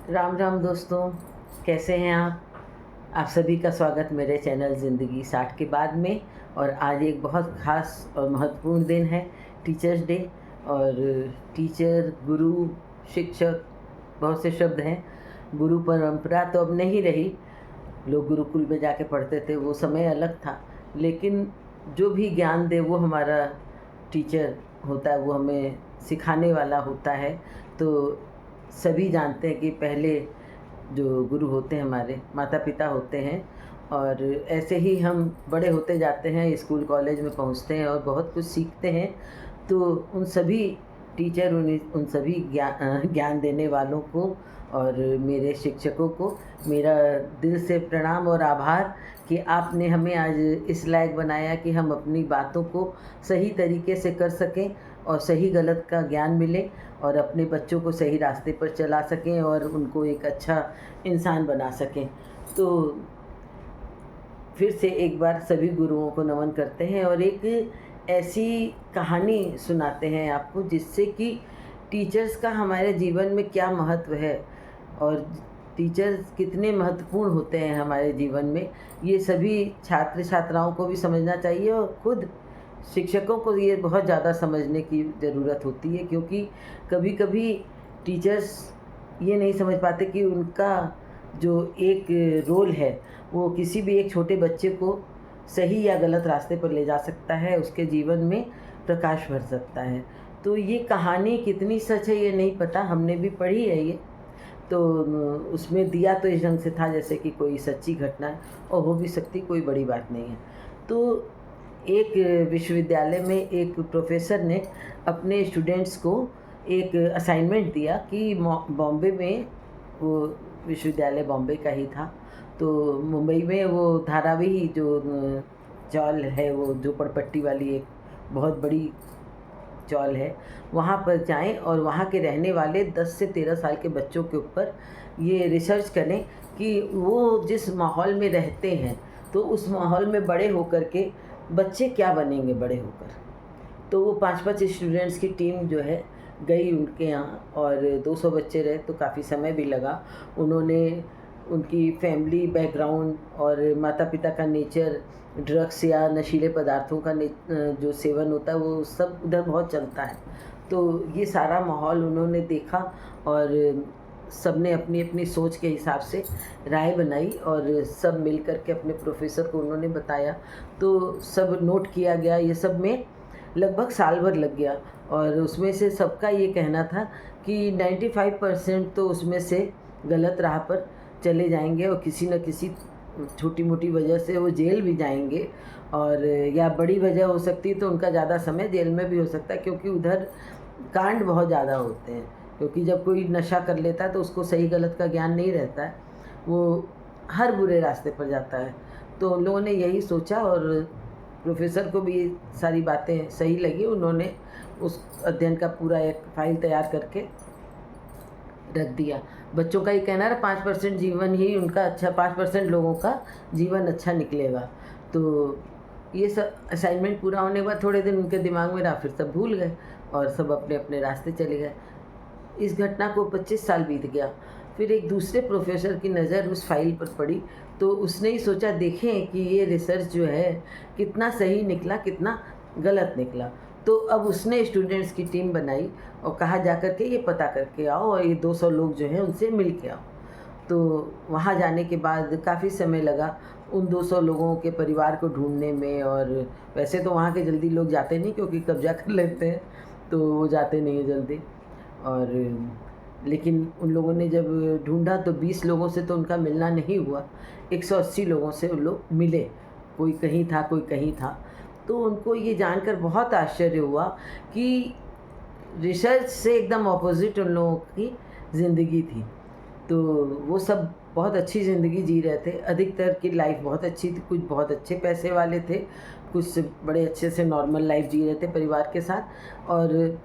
राम राम दोस्तों, कैसे हैं आप सभी का स्वागत मेरे चैनल ज़िंदगी 60 के बाद में। और आज एक बहुत ख़ास और महत्वपूर्ण दिन है, टीचर्स डे। और टीचर, गुरु, शिक्षक, बहुत से शब्द हैं। गुरु परंपरा तो अब नहीं रही, लोग गुरुकुल में जाके पढ़ते थे, वो समय अलग था। लेकिन जो भी ज्ञान दे वो हमारा टीचर होता है, वो हमें सिखाने वाला होता है। तो सभी जानते हैं कि पहले जो गुरु होते हैं हमारे माता पिता होते हैं। और ऐसे ही हम बड़े होते जाते हैं, स्कूल कॉलेज में पहुंचते हैं और बहुत कुछ सीखते हैं। तो उन सभी टीचर, उन सभी ज्ञान देने वालों को और मेरे शिक्षकों को मेरा दिल से प्रणाम और आभार कि आपने हमें आज इस लायक बनाया कि हम अपनी बातों को सही तरीके से कर सकें और सही गलत का ज्ञान मिले और अपने बच्चों को सही रास्ते पर चला सकें और उनको एक अच्छा इंसान बना सकें। तो फिर से एक बार सभी गुरुओं को नमन करते हैं और एक ऐसी कहानी सुनाते हैं आपको जिससे कि टीचर्स का हमारे जीवन में क्या महत्व है और टीचर्स कितने महत्वपूर्ण होते हैं हमारे जीवन में। ये सभी छात्र छात्राओं को भी समझना चाहिए और खुद शिक्षकों को ये बहुत ज़्यादा समझने की ज़रूरत होती है, क्योंकि कभी कभी टीचर्स ये नहीं समझ पाते कि उनका जो एक रोल है वो किसी भी एक छोटे बच्चे को सही या गलत रास्ते पर ले जा सकता है, उसके जीवन में प्रकाश भर सकता है। तो ये कहानी कितनी सच है ये नहीं पता, हमने भी पढ़ी है ये। तो उसमें दिया तो इस ढंग से था जैसे कि कोई सच्ची घटना है, और हो भी सकती, कोई बड़ी बात नहीं है। तो एक विश्वविद्यालय में एक प्रोफेसर ने अपने स्टूडेंट्स को एक असाइनमेंट दिया कि बॉम्बे में, वो विश्वविद्यालय बॉम्बे का ही था, तो मुंबई में वो धारावी जो चौल है, वो झोपड़पट्टी वाली एक बहुत बड़ी चौल है, वहाँ पर जाएं और वहाँ के रहने वाले 10 से 13 साल के बच्चों के ऊपर ये रिसर्च करें कि वो जिस माहौल में रहते हैं तो उस माहौल में बड़े होकर के बच्चे क्या बनेंगे बड़े होकर। तो वो 5-5 स्टूडेंट्स की टीम जो है गई उनके यहाँ, और 200 बच्चे रहे, तो काफ़ी समय भी लगा। उन्होंने उनकी फैमिली बैकग्राउंड और माता पिता का नेचर, ड्रग्स या नशीले पदार्थों का जो सेवन होता है वो सब उधर बहुत चलता है। तो ये सारा माहौल उन्होंने देखा और सब ने अपनी अपनी सोच के हिसाब से राय बनाई और सब मिल कर के अपने प्रोफेसर को उन्होंने बताया। तो सब नोट किया गया, ये सब में लगभग साल भर लग गया। और उसमें से सबका ये कहना था कि 95% तो उसमें से गलत राह पर चले जाएंगे और किसी न किसी छोटी मोटी वजह से वो जेल भी जाएंगे, और या बड़ी वजह हो सकती है तो उनका ज़्यादा समय जेल में भी हो सकता है, क्योंकि उधर कांड बहुत ज़्यादा होते हैं। क्योंकि जब कोई नशा कर लेता है तो उसको सही गलत का ज्ञान नहीं रहता है, वो हर बुरे रास्ते पर जाता है। तो उन लोगों ने यही सोचा और प्रोफेसर को भी सारी बातें सही लगी। उन्होंने उस अध्ययन का पूरा एक फाइल तैयार करके रख दिया। बच्चों का ये कहना है 5% जीवन ही उनका अच्छा, 5% लोगों का जीवन अच्छा निकलेगा। तो ये सब असाइनमेंट पूरा होने के बाद थोड़े दिन उनके दिमाग में रहा, फिर सब भूल गए और सब अपने अपने रास्ते चले गए। इस घटना को 25 साल बीत गया। फिर एक दूसरे प्रोफेसर की नज़र उस फाइल पर पड़ी, तो उसने ही सोचा देखें कि ये रिसर्च जो है कितना सही निकला, कितना गलत निकला। तो अब उसने स्टूडेंट्स की टीम बनाई और कहा जा कर के ये पता करके आओ और ये 200 लोग जो हैं उनसे मिल के आओ। तो वहाँ जाने के बाद काफ़ी समय लगा उन 200 लोगों के परिवार को ढूंढने में। और वैसे तो वहाँ के जल्दी लोग जाते नहीं, क्योंकि कब्जा कर लेते हैं, तो वो जाते नहीं हैं जल्दी। और लेकिन उन लोगों ने जब ढूंढा तो 20 लोगों से तो उनका मिलना नहीं हुआ, 180 लोगों से उन लोग मिले। कोई कहीं था, कोई कहीं था। तो उनको ये जानकर बहुत आश्चर्य हुआ कि रिसर्च से एकदम ऑपोजिट उन लोगों की ज़िंदगी थी। तो वो सब बहुत अच्छी ज़िंदगी जी रहे थे, अधिकतर की लाइफ बहुत अच्छी थी। कुछ बहुत अच्छे पैसे वाले थे, कुछ बड़े अच्छे से नॉर्मल लाइफ जी रहे थे परिवार के साथ, और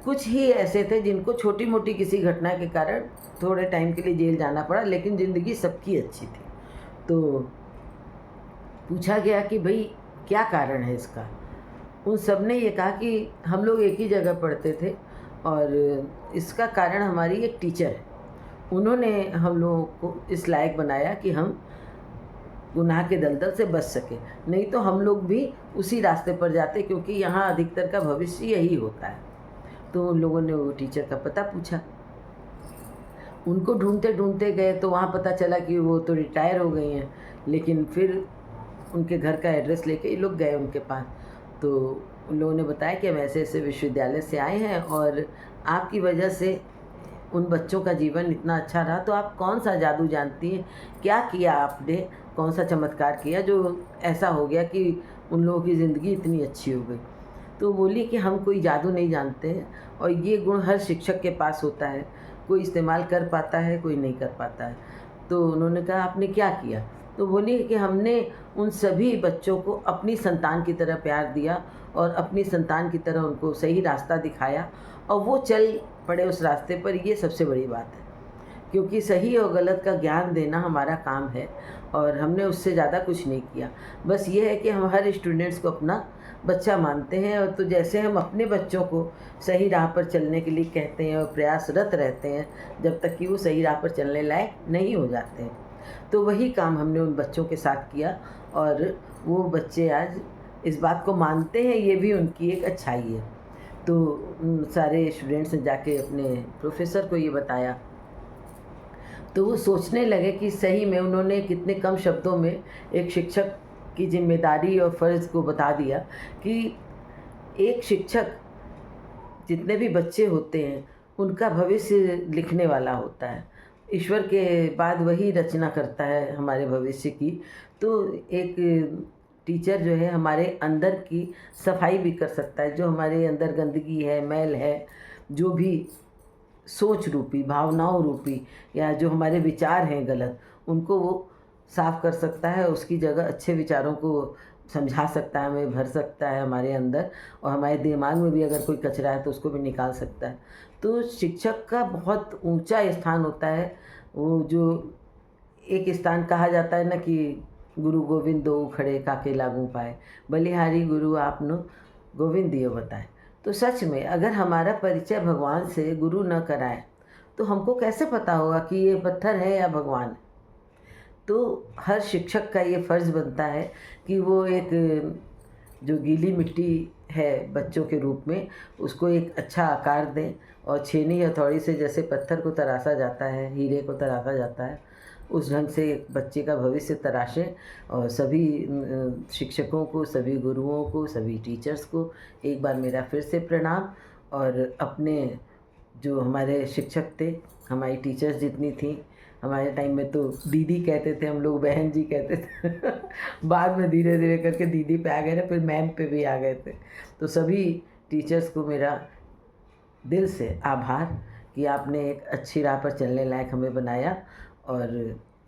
कुछ ही ऐसे थे जिनको छोटी मोटी किसी घटना के कारण थोड़े टाइम के लिए जेल जाना पड़ा, लेकिन ज़िंदगी सबकी अच्छी थी। तो पूछा गया कि भाई क्या कारण है इसका। उन सब ने ये कहा कि हम लोग एक ही जगह पढ़ते थे और इसका कारण हमारी एक टीचर है। उन्होंने हम लोगों को इस लायक बनाया कि हम गुनाह के दलदल से बच सके, नहीं तो हम लोग भी उसी रास्ते पर जाते, क्योंकि यहाँ अधिकतर का भविष्य यही होता है। तो उन लोगों ने वो टीचर का पता पूछा, उनको ढूंढते ढूंढते गए तो वहाँ पता चला कि वो तो रिटायर हो गई हैं, लेकिन फिर उनके घर का एड्रेस लेके ये लोग गए उनके पास। तो उन लोगों ने बताया कि हम ऐसे ऐसे विश्वविद्यालय से आए हैं और आपकी वजह से उन बच्चों का जीवन इतना अच्छा रहा, तो आप कौन सा जादू जानती हैं, क्या किया आपने, कौन सा चमत्कार किया जो ऐसा हो गया कि उन लोगों की ज़िंदगी इतनी अच्छी हो गई। तो बोली कि हम कोई जादू नहीं जानते हैं और ये गुण हर शिक्षक के पास होता है, कोई इस्तेमाल कर पाता है, कोई नहीं कर पाता है। तो उन्होंने कहा आपने क्या किया? तो बोली कि हमने उन सभी बच्चों को अपनी संतान की तरह प्यार दिया और अपनी संतान की तरह उनको सही रास्ता दिखाया और वो चल पड़े उस रास्ते पर। ये सबसे बड़ी बात है, क्योंकि सही और गलत का ज्ञान देना हमारा काम है और हमने उससे ज़्यादा कुछ नहीं किया। बस ये है कि हम हर स्टूडेंट्स को अपना बच्चा मानते हैं, और तो जैसे हम अपने बच्चों को सही राह पर चलने के लिए कहते हैं और प्रयासरत रहते हैं जब तक कि वो सही राह पर चलने लायक नहीं हो जाते हैं, तो वही काम हमने उन बच्चों के साथ किया और वो बच्चे आज इस बात को मानते हैं। ये भी उनकी एक अच्छाई है। तो उन सारे स्टूडेंट्स ने जाके अपने प्रोफेसर को ये बताया, तो वो सोचने लगे कि सही में उन्होंने कितने कम शब्दों में एक शिक्षक की जिम्मेदारी और फ़र्ज़ को बता दिया कि एक शिक्षक जितने भी बच्चे होते हैं उनका भविष्य लिखने वाला होता है। ईश्वर के बाद वही रचना करता है हमारे भविष्य की। तो एक टीचर जो है हमारे अंदर की सफाई भी कर सकता है, जो हमारे अंदर गंदगी है, मैल है, जो भी सोच रूपी, भावनाओं रूपी या जो हमारे विचार हैं गलत, उनको वो साफ़ कर सकता है। उसकी जगह अच्छे विचारों को समझा सकता है, हमें भर सकता है हमारे अंदर, और हमारे दिमाग में भी अगर कोई कचरा है तो उसको भी निकाल सकता है। तो शिक्षक का बहुत ऊंचा स्थान होता है। वो जो एक स्थान कहा जाता है ना कि गुरु गोविंद दो खड़े काके लागू पाए, बलिहारी गुरु आपनो गोविंद दियो बताए। तो सच में अगर हमारा परिचय भगवान से गुरु न कराए तो हमको कैसे पता होगा कि ये पत्थर है या भगवान है। तो हर शिक्षक का ये फ़र्ज़ बनता है कि वो एक जो गीली मिट्टी है बच्चों के रूप में, उसको एक अच्छा आकार दें और छेनी हथौड़ी से जैसे पत्थर को तराशा जाता है, हीरे को तराशा जाता है, उस ढंग से एक बच्चे का भविष्य तराशें। और सभी शिक्षकों को, सभी गुरुओं को, सभी टीचर्स को एक बार मेरा फिर से प्रणाम। और अपने जो हमारे शिक्षक थे, हमारी टीचर्स जितनी थी, हमारे टाइम में तो दीदी कहते थे हम लोग, बहन जी कहते थे बाद में धीरे धीरे करके दीदी पे आ गए ना, फिर मैम पे भी आ गए थे। तो सभी टीचर्स को मेरा दिल से आभार कि आपने एक अच्छी राह पर चलने लायक हमें बनाया। और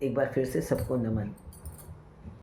एक बार फिर से सबको नमन।